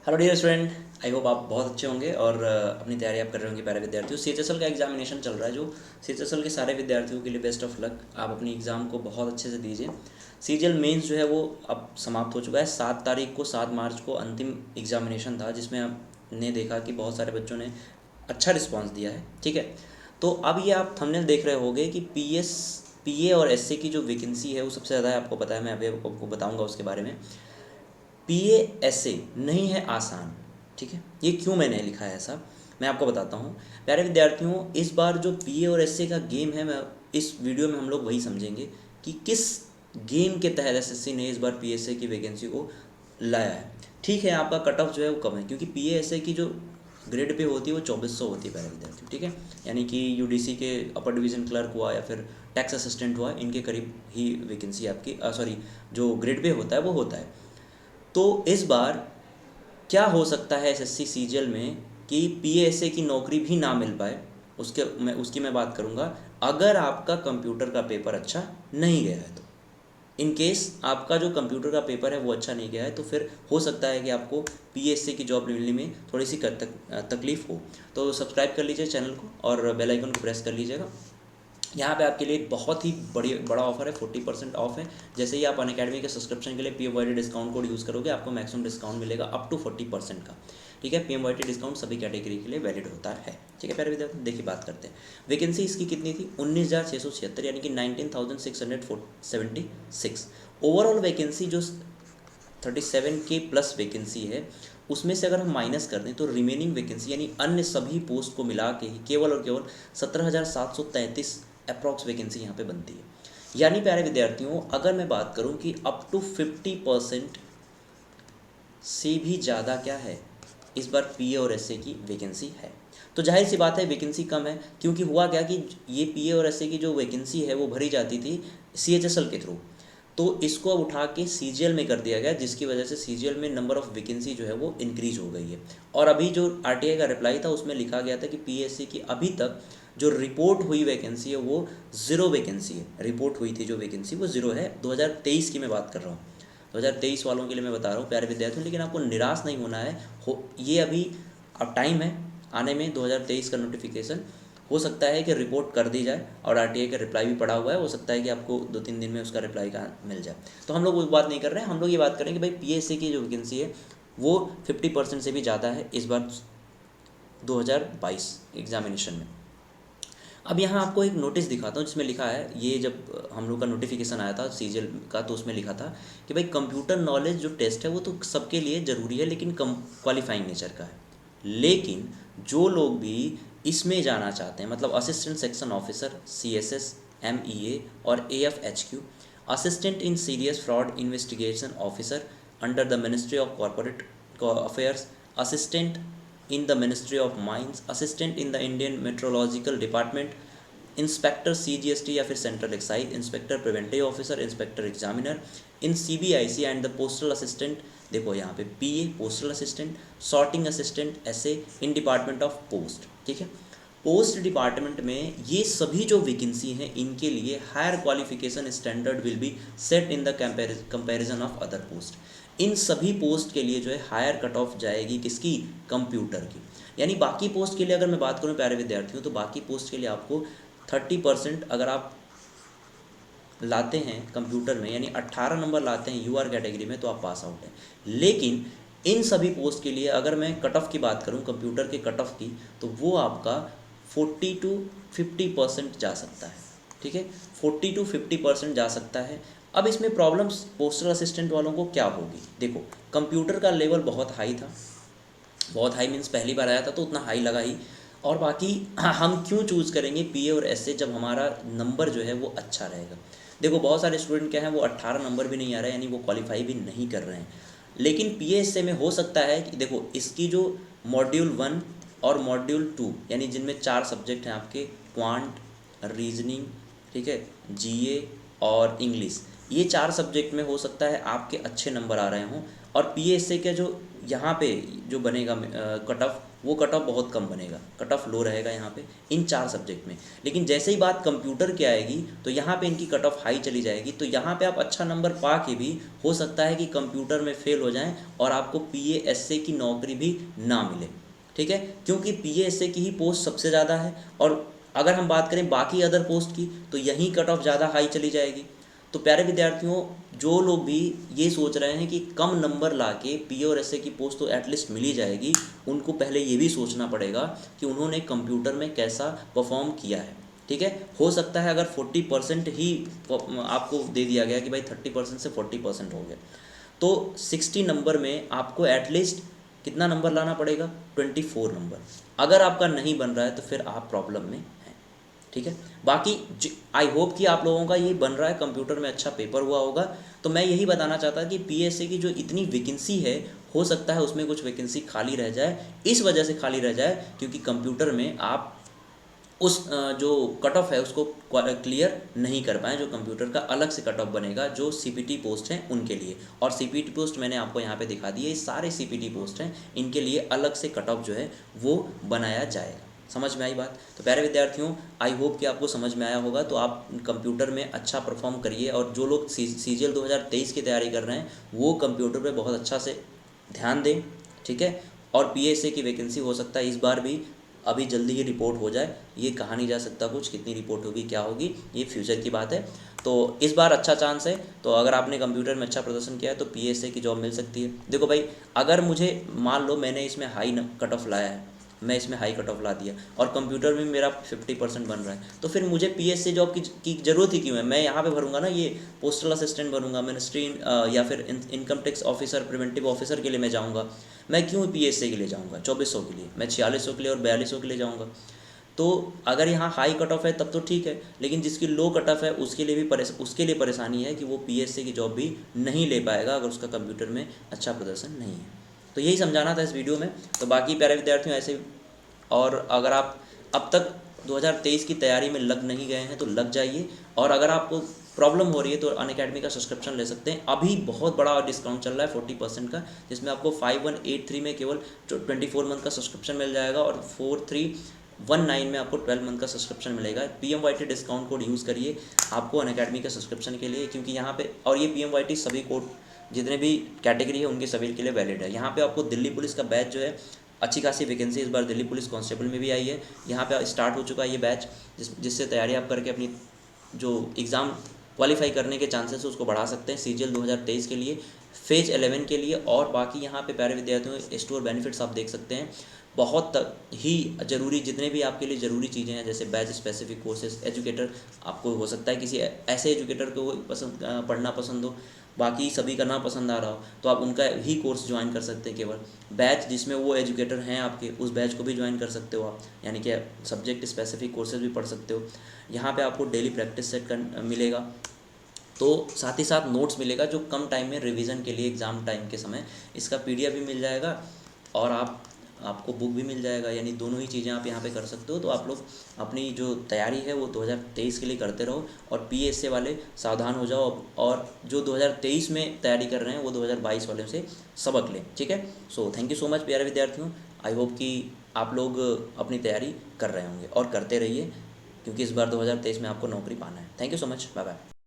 Hello dear student, I hope आप बहुत अच्छे होंगे और अपनी तैयारी आप कर रहे होंगे। प्यारे विद्यार्थियों, सीएचएसएल का एग्जामिनेशन चल रहा है जो सीएचएसएल के सारे विद्यार्थियों के लिए बेस्ट ऑफ लक। आप अपनी एग्ज़ाम को बहुत अच्छे से दीजिए। सीजीएल मेंस जो है वो अब समाप्त हो चुका है। 7 तारीख को 7 मार्च को अंतिम एग्जामिनेशन था जिसमें हमने देखा कि बहुत सारे बच्चों ने अच्छा रिस्पॉन्स दिया है। ठीक है, तो अब ये आप थंबनेल देख रहे होंगे कि पीए और एसए की जो वैकेंसी है वो सबसे ज़्यादा है। आपको पता है, मैं अभी आपको बताऊँगा उसके बारे में। पीए ऐसे नहीं है आसान। ठीक है, ये क्यों मैंने लिखा है ऐसा, मैं आपको बताता हूँ। प्यारे विद्यार्थियों, इस बार जो पीए और एसए का गेम है, मैं इस वीडियो में हम लोग वही समझेंगे कि किस गेम के तहत एसएससी ने इस बार पीएसए की वैकेंसी को लाया है। ठीक है, आपका कट ऑफ जो है वो कम है क्योंकि पीए एसए की जो ग्रेड पे होती है वो 2400 होती है प्यारे विद्यार्थियों। ठीक है, यानी कि यूडीसी के अपर डिवीज़न क्लर्क हुआ या फिर टैक्स असिस्टेंट हुआ, इनके करीब ही वैकेंसी आपकी सॉरी जो ग्रेड पे होता है वो होता है। तो इस बार क्या हो सकता है एसएससी सीजीएल में कि पीएसए की नौकरी भी ना मिल पाए। उसकी मैं बात करूंगा अगर आपका कंप्यूटर का पेपर अच्छा नहीं गया है तो। इन केस आपका जो कंप्यूटर का पेपर है वो अच्छा नहीं गया है तो फिर हो सकता है कि आपको पीएसए की जॉब मिलने में थोड़ी सी तकलीफ हो। तो सब्सक्राइब कर लीजिए चैनल को और बेल आइकन को प्रेस कर लीजिएगा। यहाँ पे आपके लिए एक बहुत ही बड़ा ऑफर है, 40% ऑफ है। जैसे ही आप अनअकैडमी के सब्सक्रिप्शन के लिए पीएमवाईटी डिस्काउंट कोड यूज़ करोगे, आपको मैक्सिमम डिस्काउंट मिलेगा अप टू 40% का। ठीक है, पीएमवाईटी डिस्काउंट सभी कैटेगरी के लिए वैलिड होता है। ठीक है प्यारे विद्यार्थी, देखिए बात करते हैं। वैकेंसी इसकी कितनी थी? 19,676, यानी कि 19,676। ओवरऑल वैकेंसी जो 37K प्लस वैकेंसी है, उसमें से अगर हम माइनस कर दें तो रिमेनिंग वैकेंसी यानी अन्य सभी पोस्ट को मिला के ही केवल और केवल 17,733 अप्रॉक्स वैकेंसी यहाँ पे बनती है। यानी प्यारे विद्यार्थियों, अगर मैं बात करूँ कि अप टू 50% से भी ज़्यादा क्या है, इस बार पीए और एसए की वैकेंसी है। तो जाहिर सी बात है वैकेंसी कम है, क्योंकि हुआ क्या कि ये पीए और एसए की जो वैकेंसी है वो भरी जाती थी सीएचएसएल के थ्रू। तो इसको अब उठा के सीजीएल में कर दिया गया, जिसकी वजह से सीजीएल में नंबर ऑफ़ वैकेंसी जो है वो इंक्रीज हो गई है। और अभी जो आरटीआई का रिप्लाई था उसमें लिखा गया था कि पीएससी की अभी तक जो रिपोर्ट हुई वैकेंसी है वो 0 वैकेंसी है। रिपोर्ट हुई थी जो वैकेंसी वो 0 है। 2023 की मैं बात कर रहा हूँ, 2023 वालों के लिए मैं बता रहा हूँ प्यारे विद्यार्थियों। लेकिन आपको निराश नहीं होना है, ये अभी अब टाइम है आने में 2023 का नोटिफिकेशन। हो सकता है कि रिपोर्ट कर दी जाए और आरटीआई का रिप्लाई भी पड़ा हुआ है, हो सकता है कि आपको 2-3 दिन में उसका रिप्लाई का मिल जाए। तो हम लोग वो बात नहीं कर रहे हैं, हम लोग ये बात करें कि भाई पीएससी की जो वैकेंसी है वो 50% से भी ज़्यादा है इस बार 2022 एग्जामिनेशन में। अब यहाँ आपको एक नोटिस दिखाता हूँ जिसमें लिखा है, ये जब हम लोग का नोटिफिकेशन आया था सीजीएल का तो उसमें लिखा था कि भाई कंप्यूटर नॉलेज जो टेस्ट है वो तो सबके लिए ज़रूरी है लेकिन कम क्वालिफाइंग नेचर का है। लेकिन जो लोग भी इसमें जाना चाहते हैं, मतलब assistant section officer CSS, MEA और AFHQ, assistant in serious fraud investigation officer under the ministry of corporate affairs, assistant in the Ministry of Mines, Assistant in the Indian Meteorological Department, inspector CGST या फिर central excise, inspector preventive officer, inspector examiner in CBIC and the postal assistant. देखो यहाँ पे PA postal assistant, sorting assistant SA in department of post. ठीक है, post department में ये सभी जो वैकेंसी हैं इनके लिए higher qualification standard will be set in the comparison of other post. इन सभी पोस्ट के लिए जो है हायर कट ऑफ जाएगी किसकी? कंप्यूटर की। यानी बाकी पोस्ट के लिए अगर मैं बात करूं प्यारे विद्यार्थियों, तो बाकी पोस्ट के लिए आपको 30% अगर आप लाते हैं कंप्यूटर में, यानी 18 नंबर लाते हैं यूआर कैटेगरी में, तो आप पास आउट हैं। लेकिन इन सभी पोस्ट के लिए अगर मैं कट ऑफ की बात करूं कंप्यूटर के कट ऑफ की, तो वो आपका 40 to 50% जा सकता है। ठीक है, 40 to 50% जा सकता है। अब इसमें प्रॉब्लम्स पोस्टल असिस्टेंट वालों को क्या होगी? देखो, कंप्यूटर का लेवल बहुत हाई था, बहुत हाई मीन्स पहली बार आया था तो उतना हाई लगा ही। और बाकी हम क्यों चूज़ करेंगे पीए और एसए जब हमारा नंबर जो है वो अच्छा रहेगा? देखो, बहुत सारे स्टूडेंट क्या हैं वो 18 नंबर भी नहीं आ रहे हैं, यानी वो क्वालिफाई भी नहीं कर रहे हैं। लेकिन पीए एसए में हो सकता है कि देखो इसकी जो मॉड्यूल 1 और मॉड्यूल 2, यानी जिनमें 4 सब्जेक्ट हैं आपके, क्वांट, रीजनिंग, ठीक है, जीए और इंग्लिश, ये 4 सब्जेक्ट में हो सकता है आपके अच्छे नंबर आ रहे हों। और पीएसए का जो यहाँ पे जो बनेगा कट ऑफ, वो कट ऑफ बहुत कम बनेगा, कट ऑफ लो रहेगा यहाँ पे इन 4 सब्जेक्ट में। लेकिन जैसे ही बात कंप्यूटर की आएगी तो यहाँ पे इनकी कट ऑफ हाई चली जाएगी, तो यहाँ पे आप अच्छा नंबर पा के भी हो सकता है कि कंप्यूटर में फेल हो जाएं और आपको PA/SA की नौकरी भी ना मिले, ठीक है, क्योंकि PA/SA की ही पोस्ट सबसे ज़्यादा है। और अगर हम बात करें बाकी अदर पोस्ट की तो यहीं कट ऑफ ज़्यादा हाई चली जाएगी। तो प्यारे विद्यार्थियों, जो लोग भी ये सोच रहे हैं कि कम नंबर लाके PA और SA की पोस्ट तो एटलीस्ट मिल ही जाएगी, उनको पहले ये भी सोचना पड़ेगा कि उन्होंने कंप्यूटर में कैसा परफॉर्म किया है, ठीक है। हो सकता है अगर 40% ही आपको दे दिया गया कि भाई 30% से 40% हो गया, तो 60 नंबर में आपको एटलीस्ट कितना नंबर लाना पड़ेगा, 24 नंबर। अगर आपका नहीं बन रहा है तो फिर आप प्रॉब्लम में हैं, ठीक है। बाकी आई होप कि आप लोगों का ये बन रहा है, कंप्यूटर में अच्छा पेपर हुआ होगा। तो मैं यही बताना चाहता कि PA/SA की जो इतनी वैकेंसी है, हो सकता है उसमें कुछ वैकेंसी खाली रह जाए, इस वजह से खाली रह जाए क्योंकि कंप्यूटर में आप उस जो कट ऑफ है उसको क्लियर नहीं कर पाए, जो कंप्यूटर का अलग से कट ऑफ बनेगा जो CPT पोस्ट हैं उनके लिए। और CPT पोस्ट मैंने आपको यहाँ पे दिखा दी है, ये सारे CPT पोस्ट हैं, इनके लिए अलग से कट ऑफ जो है वो बनाया जाएगा। समझ में आई बात? तो प्यारे विद्यार्थियों, आई होप कि आपको समझ में आया होगा। तो आप कंप्यूटर में अच्छा परफॉर्म करिए, और जो लोग CGL 2023 की तैयारी कर रहे हैं वो कंप्यूटर पर बहुत अच्छा से ध्यान दें, ठीक है। और PA/SA की वैकेंसी हो सकता है इस बार भी अभी जल्दी ही रिपोर्ट हो जाए, ये कहा नहीं जा सकता कुछ, कितनी रिपोर्ट होगी क्या होगी, ये फ्यूचर की बात है। तो इस बार अच्छा चांस है, तो अगर आपने कंप्यूटर में अच्छा प्रदर्शन किया है तो PA/SA की जॉब मिल सकती है। देखो भाई, अगर मुझे मान लो मैंने इसमें हाई कट ऑफ लाया है, मैं इसमें हाई कट ऑफ ला दिया और कंप्यूटर में मेरा 50% बन रहा है, तो फिर मुझे PA/SA जॉब की ज़रूरत ही क्यों है? मैं यहाँ पे भरूंगा ना, ये पोस्टल असिस्टेंट बनूंगा, मिनिस्ट्री या फिर income tax officer, preventive officer के लिए मैं जाऊँगा। मैं क्यों PA/SA के लिए जाऊँगा 2400 के लिए? मैं 4600 के लिए और 4200 के लिए जाऊँगा। तो अगर यहाँ हाई कट ऑफ है तब तो ठीक है, लेकिन जिसकी लो कट ऑफ है उसके लिए भी उसके लिए परेशानी है कि वो PA/SA की जॉब भी नहीं ले पाएगा अगर उसका कंप्यूटर में अच्छा प्रदर्शन नहीं है। तो यही समझाना था इस वीडियो में। तो बाकी प्यारे विद्यार्थियों, ऐसे और अगर आप अब तक 2023 की तैयारी में लग नहीं गए हैं तो लग जाइए। और अगर आपको प्रॉब्लम हो रही है तो अनअकैडमी का सब्सक्रिप्शन ले सकते हैं। अभी बहुत बड़ा डिस्काउंट चल रहा है 40% का, जिसमें आपको 5183 में केवल 24 मंथ का सब्सक्रिप्शन मिल जाएगा और 4319 में आपको 12 मंथ का सब्सक्रिप्शन मिलेगा। PMYT डिस्काउंट कोड यूज़ करिए आपको अनअकैडमी के सब्सक्रिप्शन के लिए, क्योंकि यहाँ पे, और ये PMYT सभी कोड जितने भी कैटेगरी है उनके सभी के लिए वैलिड है। यहाँ पे आपको दिल्ली पुलिस का बैच जो है, अच्छी खासी वैकेंसी इस बार दिल्ली पुलिस कांस्टेबल में भी आई है। यहाँ पे स्टार्ट हो चुका है ये बैच, जिससे तैयारी आप करके अपनी जो एग्ज़ाम क्वालिफाई करने के चांसेस है उसको बढ़ा सकते हैं CGL 2023 के लिए, फेज 11 के लिए। और बाकी यहाँ पे प्यारे विद्यार्थियों स्टोर बेनिफिट्स आप देख सकते हैं, बहुत ही ज़रूरी, जितने भी आपके लिए ज़रूरी चीज़ें हैं, जैसे बैच स्पेसिफिक कोर्सेज, एजुकेटर, आपको हो सकता है किसी ऐसे एजुकेटर को पढ़ना पसंद हो, बाकी सभी का ना पसंद आ रहा हो, तो आप उनका ही कोर्स ज्वाइन कर सकते हैं। केवल बैच जिसमें वो एजुकेटर हैं आपके, उस बैच को भी ज्वाइन कर सकते हो आप, यानी कि सब्जेक्ट स्पेसिफिक कोर्सेज भी पढ़ सकते हो। यहाँ पे आपको डेली प्रैक्टिस सेट मिलेगा, तो साथ ही साथ नोट्स मिलेगा जो कम टाइम में रिवीजन के लिए एग्ज़ाम टाइम के समय, इसका PDF भी मिल जाएगा और आपको बुक भी मिल जाएगा, यानी दोनों ही चीज़ें आप यहाँ पे कर सकते हो। तो आप लोग अपनी जो तैयारी है वो 2023 के लिए करते रहो, और PA/SA वाले सावधान हो जाओ, और जो 2023 में तैयारी कर रहे हैं वो 2022 वाले से सबक लें, ठीक है। So thank you so much प्यारे विद्यार्थियों। आई होप कि आप लोग अपनी तैयारी कर रहे होंगे और करते रहिए, क्योंकि इस बार 2023 में आपको नौकरी पाना है। Thank you so much, bye bye.